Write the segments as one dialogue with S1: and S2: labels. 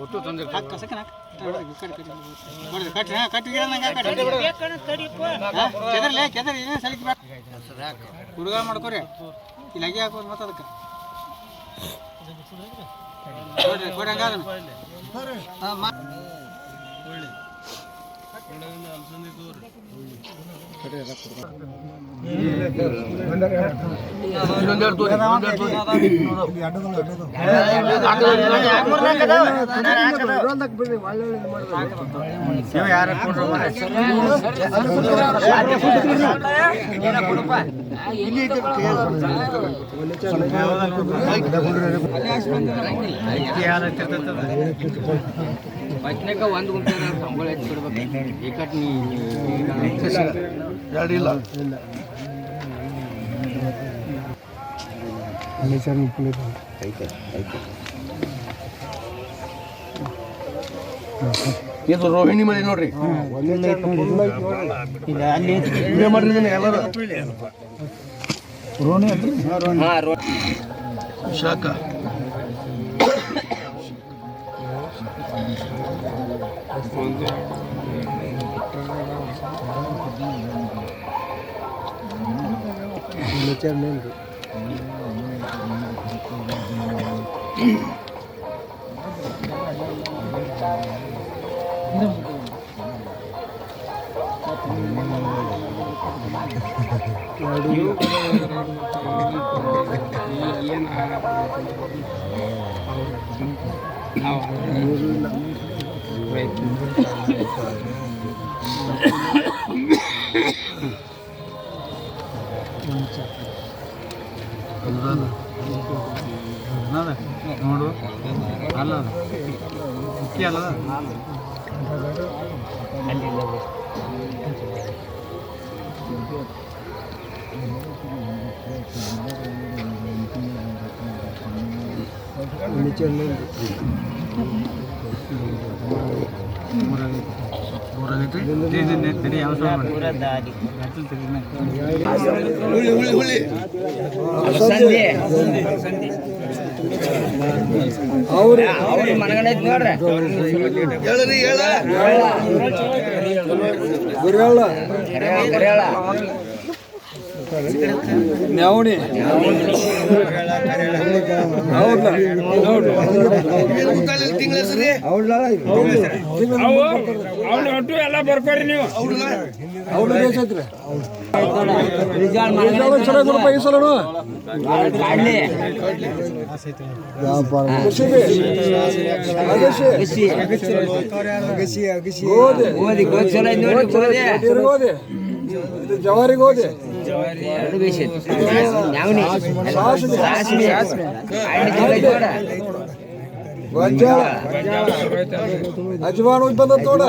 S1: ಒಟ್ಟು ತಂದೆ ಹುಡುಗ ಮಾಡ್ಕೋರಿ ಇಲ್ಲಿ ಅಗಿ ಹಾಕೋದು ಮತ್ತೆ ಅದಕ್ಕೆ ಕೊಡಿ ಹಂಗಾದ ಬಚ್ನಾಗ ಒಂದು ಗುಂಟೆ ಸಂಬಳ ಹೆಚ್ಚಿಬಿಡ್ಬೇಕು ಈ ಕಟ್
S2: ಇಲ್ಲ ಇದು ರೋಹಿಣಿ ಮನೆ ನೋಡ್ರಿ ಮಾಡ್ರಿ ಎಲ್ಲರೂ ಶಾಖ ನೋಡು ಅಲ್ಲ ಮುಖ್ಯ ಅಲ್ಲ
S1: ಅವ್ರು ಮನಗಂಡ ನೋಡ್ರಿ
S2: ಮ್ಯಾವಣಿ
S3: ಎಲ್ಲ ಬರ್ಕೋರಿ ನೀವು
S2: ಜವಾರಿ ಗೋಧಿ ಅಜ್ವಾನ್ ಬಂದ ತೋಡ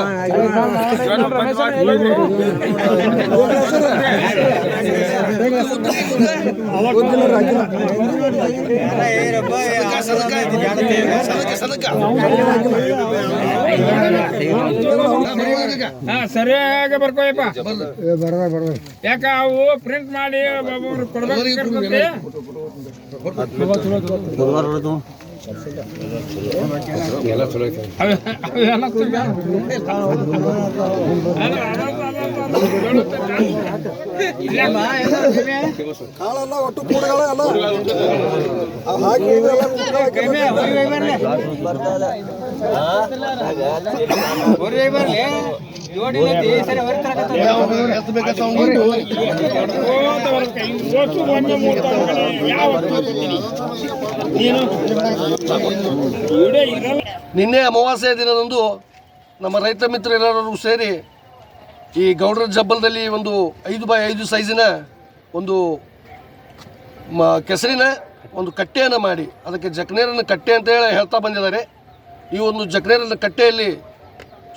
S3: ಸರಿಯಾಗಿ ಬರ್ಕೋಯಪ್ಪ ಯಾಕ ಅವು ಪ್ರಿಂಟ್ ಮಾಡಿ ಕೊಡ್ಬೇಕು
S2: ಕಾಳಲ್ಲ ಒಟ್ಟು ಕೂಡಗಳ ಅಲ್ಲ
S4: ನಿನ್ನೆ ಅಮಾವಾಸ್ಯೆ ದಿನದಂದು ನಮ್ಮ ರೈತ ಮಿತ್ರರೆಲ್ಲರೂ ಸೇರಿ ಈ ಗೌಡ್ರ ಜಬ್ಬಲದಲ್ಲಿ ಒಂದು 5x5 ಸೈಜಿನ ಒಂದು ಕೆಸರಿನ ಒಂದು ಕಟ್ಟೆಯನ್ನು ಮಾಡಿ ಅದಕ್ಕೆ ಜಕನೇರನ ಕಟ್ಟೆ ಅಂತ ಹೇಳಿ ಹೇಳ್ತಾ ಬಂದಿದ್ದಾರೆ. ಈ ಒಂದು ಜಕನೇರನ ಕಟ್ಟೆಯಲ್ಲಿ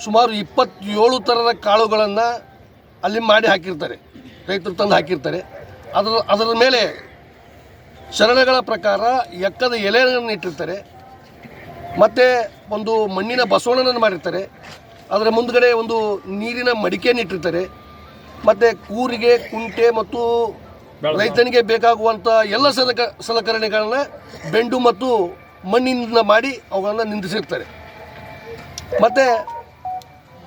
S4: ಸುಮಾರು 27 ಥರದ ಕಾಳುಗಳನ್ನು ಅಲ್ಲಿ ಮಾಡಿ ಹಾಕಿರ್ತಾರೆ, ರೈತರು ತಂದು ಹಾಕಿರ್ತಾರೆ. ಅದರ ಮೇಲೆ ಶರಣಗಳ ಪ್ರಕಾರ ಎಕ್ಕದ ಎಲೆಯನ್ನು ಇಟ್ಟಿರ್ತಾರೆ, ಮತ್ತು ಒಂದು ಮಣ್ಣಿನ ಬಸವಣ್ಣನನ್ನು ಮಾಡಿರ್ತಾರೆ. ಅದರ ಮುಂದ್ಗಡೆ ಒಂದು ನೀರಿನ ಮಡಿಕೆಯನ್ನು ಇಟ್ಟಿರ್ತಾರೆ. ಮತ್ತು ಕೂರಿಗೆ, ಕುಂಟೆ ಮತ್ತು ರೈತನಿಗೆ ಬೇಕಾಗುವಂಥ ಎಲ್ಲ ಸಲಕರಣೆಗಳನ್ನ ಬೆಂಡು ಮತ್ತು ಮಣ್ಣಿನಿಂದ ಮಾಡಿ ಅವುಗಳನ್ನು ನಿಂದಿಸಿರ್ತಾರೆ. ಮತ್ತು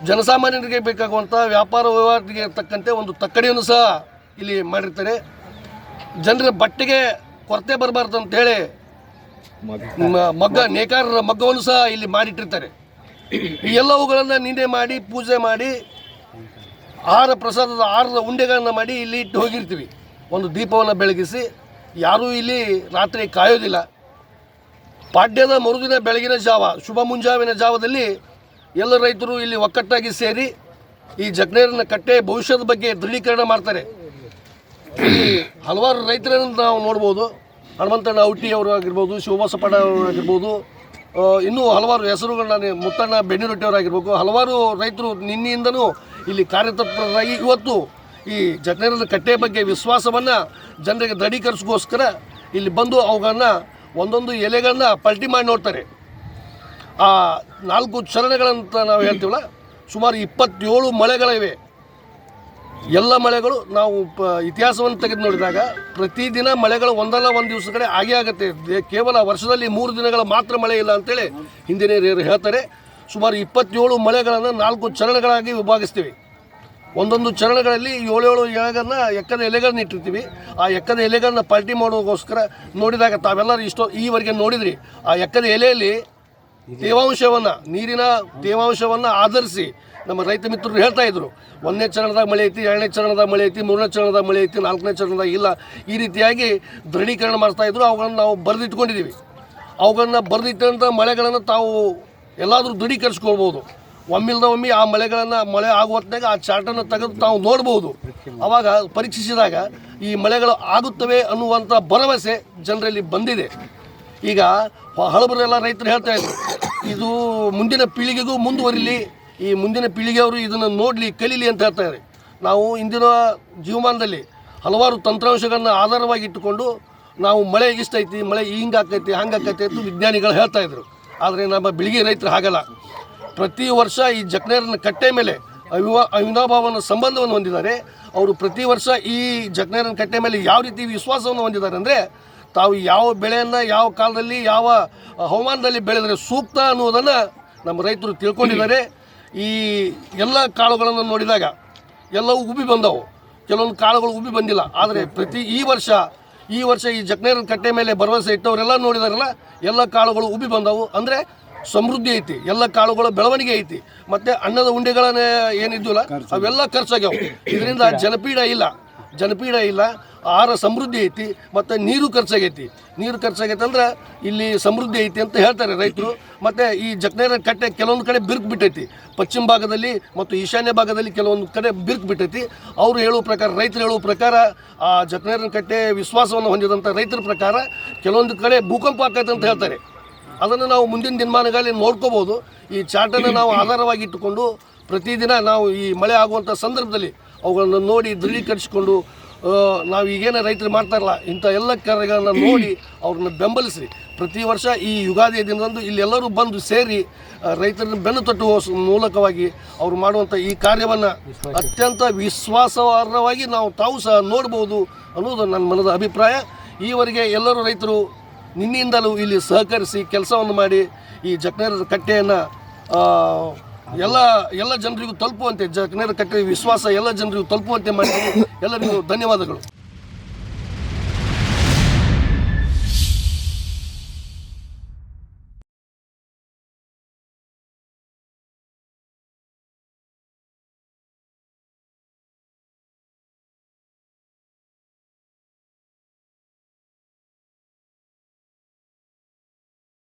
S4: ಜನಸಾಮಾನ್ಯರಿಗೆ ಬೇಕಾಗುವಂಥ ವ್ಯಾಪಾರ ವ್ಯವಹಾರಕ್ಕೆ ತಕ್ಕಂತೆ ಒಂದು ತಕ್ಕಡಿಯನ್ನು ಸಹ ಇಲ್ಲಿ ಮಾಡಿರ್ತಾರೆ. ಜನರ ಬಟ್ಟೆಗೆ ಕೊರತೆ ಬರಬಾರ್ದು ಅಂತೇಳಿ ನೇಕಾರರ ಮಗ್ಗವನ್ನು ಸಹ ಇಲ್ಲಿ ಮಾಡಿಟ್ಟಿರ್ತಾರೆ. ಈ ಎಲ್ಲವುಗಳನ್ನು ನಿಂದೆ ಮಾಡಿ ಪೂಜೆ ಮಾಡಿ ಆಹಾರ ಪ್ರಸಾದದ ಆಹಾರದ ಉಂಡೆಗಳನ್ನು ಮಾಡಿ ಇಲ್ಲಿ ಇಟ್ಟು ಹೋಗಿರ್ತೀವಿ. ಒಂದು ದೀಪವನ್ನು ಬೆಳಗಿಸಿ ಯಾರೂ ಇಲ್ಲಿ ರಾತ್ರಿ ಕಾಯೋದಿಲ್ಲ. ಪಾಡ್ಯದ ಮರುದಿನ ಬೆಳಗಿನ ಜಾವ ಶುಭ ಮುಂಜಾವಿನ ಜಾವದಲ್ಲಿ ಎಲ್ಲ ರೈತರು ಇಲ್ಲಿ ಒಕ್ಕಟ್ಟಾಗಿ ಸೇರಿ ಈ ಜಕ್ನೇರನ ಕಟ್ಟೆ ಭವಿಷ್ಯದ ಬಗ್ಗೆ ದೃಢೀಕರಣ ಮಾಡ್ತಾರೆ. ಇಲ್ಲಿ ಹಲವಾರು ರೈತರನ್ನು ನಾವು ನೋಡ್ಬೋದು. ಹನುಮಂತಣ್ಣ ಔಟಿ ಅವರು ಆಗಿರ್ಬೋದು, ಶಿವಬಸಪ್ಪಣ್ಣ ಅವರು ಆಗಿರ್ಬೋದು, ಇನ್ನೂ ಹಲವಾರು ಹೆಸರುಗಳನ್ನ ಮುತ್ತಣ್ಣ ಬೆನ್ನಿರೊಟ್ಟಿಯವರಾಗಿರ್ಬೇಕು. ಹಲವಾರು ರೈತರು ನಿನ್ನೆಯಿಂದನೂ ಇಲ್ಲಿ ಕಾರ್ಯತತ್ಪರರಾಗಿ ಇವತ್ತು ಈ ಜಕ್ನೇರನ ಕಟ್ಟೆ ಬಗ್ಗೆ ವಿಶ್ವಾಸವನ್ನು ಜನರಿಗೆ ದೃಢೀಕರಿಸೋಸ್ಕರ ಇಲ್ಲಿ ಬಂದು ಅವುಗಳನ್ನು ಒಂದೊಂದು ಎಲೆಗಳನ್ನ ಪಲ್ಟಿ ಮಾಡಿ ನೋಡ್ತಾರೆ. ಆ 4 ಚರಣಗಳಂತ ನಾವು ಹೇಳ್ತೀವಲ್ಲ, ಸುಮಾರು 27 ಮಳೆಗಳಿವೆ. ಎಲ್ಲ ಮಳೆಗಳು ನಾವು ಇತಿಹಾಸವನ್ನು ತೆಗೆದು ನೋಡಿದಾಗ ಪ್ರತಿದಿನ ಮಳೆಗಳು ಒಂದಲ್ಲ ಒಂದು ದಿವಸ ಕಡೆ ಆಗೇ ಆಗುತ್ತೆ. ಕೇವಲ ವರ್ಷದಲ್ಲಿ 3 ದಿನಗಳ ಮಾತ್ರ ಮಳೆ ಇಲ್ಲ ಅಂತೇಳಿ ಹಿಂದಿನ ಹಿರಿಯರು ಹೇಳ್ತಾರೆ. ಸುಮಾರು 27 ಮಳೆಗಳನ್ನು 4 ಚರಣಗಳಾಗಿ ವಿಭಾಗಿಸ್ತೀವಿ. ಒಂದೊಂದು ಚರಣಗಳಲ್ಲಿ 7 ಎಲೆಗಳನ್ನ ಎಕ್ಕದ ಎಲೆಗಳನ್ನ ಇಟ್ಟಿರ್ತೀವಿ. ಆ ಎಕ್ಕದ ಎಲೆಗಳನ್ನ ಪಾಲ್ಟಿ ಮಾಡೋಗೋಸ್ಕರ ನೋಡಿದಾಗ ತಾವೆಲ್ಲರೂ ಈವರೆಗೆ ನೋಡಿದ್ರಿ, ಆ ಎಕ್ಕದ ಎಲೆಯಲ್ಲಿ ತೇವಾಂಶವನ್ನು, ನೀರಿನ ತೇವಾಂಶವನ್ನು ಆಧರಿಸಿ ನಮ್ಮ ರೈತ ಮಿತ್ರರು ಹೇಳ್ತಾ ಇದ್ರು, 1ನೇ ಚರಣದಾಗ ಮಳೆ ಐತಿ, 2ನೇ ಚರಣದಾಗ ಮಳೆ ಐತಿ, 3ನೇ ಚರಣದಾಗ ಮಳೆ ಐತಿ, 4ನೇ ಚರಣದಾಗ ಇಲ್ಲ. ಈ ರೀತಿಯಾಗಿ ದೃಢೀಕರಣ ಮಾಡ್ತಾಯಿದ್ರು. ಅವುಗಳನ್ನು ನಾವು ಬರೆದಿಟ್ಕೊಂಡಿದ್ದೀವಿ. ಅವುಗಳನ್ನ ಬರೆದಿಟ್ಟಂಥ ಮಳೆಗಳನ್ನು ತಾವು ಎಲ್ಲಾದರೂ ದೃಢೀಕರಿಸ್ಕೊಳ್ಬೋದು. ಒಮ್ಮಿಲ್ದ ಆ ಮಳೆ ಆಗುವ ಹೊತ್ತಿನಾಗ ಆ ಚಾರ್ಟನ್ನು ತೆಗೆದು ತಾವು ನೋಡ್ಬೋದು. ಆವಾಗ ಪರೀಕ್ಷಿಸಿದಾಗ ಈ ಮಳೆಗಳು ಆಗುತ್ತವೆ ಅನ್ನುವಂಥ ಭರವಸೆ ಜನರಲ್ಲಿ ಬಂದಿದೆ. ಈಗ ಹಳಬರೆಲ್ಲ ರೈತರು ಹೇಳ್ತಾ ಇದ್ರು, ಇದು ಮುಂದಿನ ಪೀಳಿಗೆಗೂ ಮುಂದುವರಿಲಿ, ಈ ಮುಂದಿನ ಪೀಳಿಗೆಯವರು ಇದನ್ನು ನೋಡಲಿ, ಕಲೀಲಿ ಅಂತ ಹೇಳ್ತಾರೆ. ನಾವು ಇಂದಿನ ಜೀವಮಾನದಲ್ಲಿ ಹಲವಾರು ತಂತ್ರಾಂಶಗಳನ್ನು ಆಧಾರವಾಗಿ ಇಟ್ಟುಕೊಂಡು ನಾವು ಮಳೆ ಇಷ್ಟೈತಿ, ಮಳೆ ಹಿಂಗಾಕೈತಿ, ಹಂಗಾಕೈತಿ ಅಂತ ವಿಜ್ಞಾನಿಗಳು ಹೇಳ್ತಾ ಇದ್ರು. ಆದರೆ ನಮ್ಮ ಬಿಳಿಗಿ ರೈತರು ಹಾಗಲ್ಲ. ಪ್ರತಿ ವರ್ಷ ಈ ಜಕ್ನೇರನ ಕಟ್ಟೆ ಮೇಲೆ ಅವಿನಾಭಾವನ ಸಂಬಂಧವನ್ನು ಹೊಂದಿದ್ದಾರೆ. ಅವರು ಪ್ರತಿ ವರ್ಷ ಈ ಜಕ್ನೇರನ ಕಟ್ಟೆ ಮೇಲೆ ಯಾವ ರೀತಿ ವಿಶ್ವಾಸವನ್ನು ಹೊಂದಿದ್ದಾರೆ ಅಂದರೆ, ತಾವು ಯಾವ ಬೆಳೆಯನ್ನು ಯಾವ ಕಾಲದಲ್ಲಿ ಯಾವ ಹವಾಮಾನದಲ್ಲಿ ಬೆಳೆದರೆ ಸೂಕ್ತ ಅನ್ನುವುದನ್ನು ನಮ್ಮ ರೈತರು ತಿಳ್ಕೊಂಡಿದ್ದಾರೆ. ಈ ಎಲ್ಲ ಕಾಳುಗಳನ್ನು ನೋಡಿದಾಗ ಎಲ್ಲವೂ ಉಬ್ಬಿ ಬಂದವು, ಕೆಲವೊಂದು ಕಾಳುಗಳು ಉಬ್ಬಿ ಬಂದಿಲ್ಲ. ಆದರೆ ಈ ವರ್ಷ ಈ ಜಕ್ನೇರನ ಕಟ್ಟೆ ಮೇಲೆ ಭರವಸೆ ಇಟ್ಟವರೆಲ್ಲ ನೋಡಿದಾರಲ್ಲ, ಎಲ್ಲ ಕಾಳುಗಳು ಉಬ್ಬಿ ಬಂದವು. ಅಂದರೆ ಸಮೃದ್ಧಿ ಐತಿ, ಎಲ್ಲ ಕಾಳುಗಳ ಬೆಳವಣಿಗೆ ಐತಿ. ಮತ್ತು ಅನ್ನದ ಉಂಡೆಗಳನ್ನ ಏನಿದ್ವಲ್ಲ ಅವೆಲ್ಲ ಖರ್ಚಾಗ್ಯಾವ. ಇದರಿಂದ ಜನಪೀಡ ಇಲ್ಲ, ಆಹಾರ ಸಮೃದ್ಧಿ ಐತಿ. ಮತ್ತು ನೀರು ಖರ್ಚಾಗೈತಿ ಅಂದ್ರೆ ಇಲ್ಲಿ ಸಮೃದ್ಧಿ ಐತಿ ಅಂತ ಹೇಳ್ತಾರೆ ರೈತರು. ಮತ್ತು ಈ ಜಕ್ನೇರನ ಕಟ್ಟೆ ಕೆಲವೊಂದು ಕಡೆ ಬಿರುಕು ಬಿಟ್ಟೈತಿ. ಪಶ್ಚಿಮ ಭಾಗದಲ್ಲಿ ಮತ್ತು ಈಶಾನ್ಯ ಭಾಗದಲ್ಲಿ ಕೆಲವೊಂದು ಕಡೆ ಬಿರುಕು ಬಿಟ್ಟೈತಿ. ರೈತರು ಹೇಳುವ ಪ್ರಕಾರ ಆ ಜಕ್ನೇರನ ಕಟ್ಟೆ ವಿಶ್ವಾಸವನ್ನು ಹೊಂದಿದಂಥ ರೈತರ ಪ್ರಕಾರ ಕೆಲವೊಂದು ಕಡೆ ಭೂಕಂಪ ಆಕೈತೆ ಅಂತ ಹೇಳ್ತಾರೆ. ಅದನ್ನು ನಾವು ಮುಂದಿನ ದಿನಮಾನಗಳಲ್ಲಿ ನೋಡ್ಕೋಬೋದು. ಈ ಚಾರ್ಟನ್ನು ನಾವು ಆಧಾರವಾಗಿ ಇಟ್ಟುಕೊಂಡು ಪ್ರತಿದಿನ ನಾವು ಈ ಮಳೆ ಆಗುವಂಥ ಸಂದರ್ಭದಲ್ಲಿ ಅವುಗಳನ್ನು ನೋಡಿ ದೃಢೀಕರಿಸಿಕೊಂಡು ನಾವು ಈಗೇನು ರೈತರು ಮಾಡ್ತಾರಲ್ಲ ಇಂಥ ಎಲ್ಲ ಕಾರ್ಯಗಳನ್ನು ನೋಡಿ ಅವ್ರನ್ನ ಬೆಂಬಲಿಸಿ ಪ್ರತಿ ವರ್ಷ ಈ ಯುಗಾದಿಯ ದಿನದಂದು ಇಲ್ಲೆಲ್ಲರೂ ಬಂದು ಸೇರಿ ರೈತರನ್ನು ಬೆನ್ನು ತಟ್ಟುವ ಮೂಲಕವಾಗಿ ಅವರು ಮಾಡುವಂಥ ಈ ಕಾರ್ಯವನ್ನು ಅತ್ಯಂತ ವಿಶ್ವಾಸಾರ್ಹವಾಗಿ ತಾವು ಸಹ ನೋಡ್ಬೋದು ಅನ್ನೋದು ನನ್ನ ಮನದ ಅಭಿಪ್ರಾಯ. ಈವರೆಗೆ ಎಲ್ಲರೂ ರೈತರು ನಿನ್ನೆಯಿಂದಲೂ ಇಲ್ಲಿ ಸಹಕರಿಸಿ ಕೆಲಸವನ್ನು ಮಾಡಿ ಈ ಜಕ್ನೇರನ ಕಟ್ಟೆಯನ್ನು ಎಲ್ಲ ಜನರಿಗೂ ತಲುಪುವಂತೆ, ಜಕ್ನೇರನ ಕಟ್ಟೆ ವಿಶ್ವಾಸ ಎಲ್ಲ ಜನರಿಗೂ ತಲುಪುವಂತೆ ಮಾಡಿ ಎಲ್ಲರಿಗೂ ಧನ್ಯವಾದಗಳು.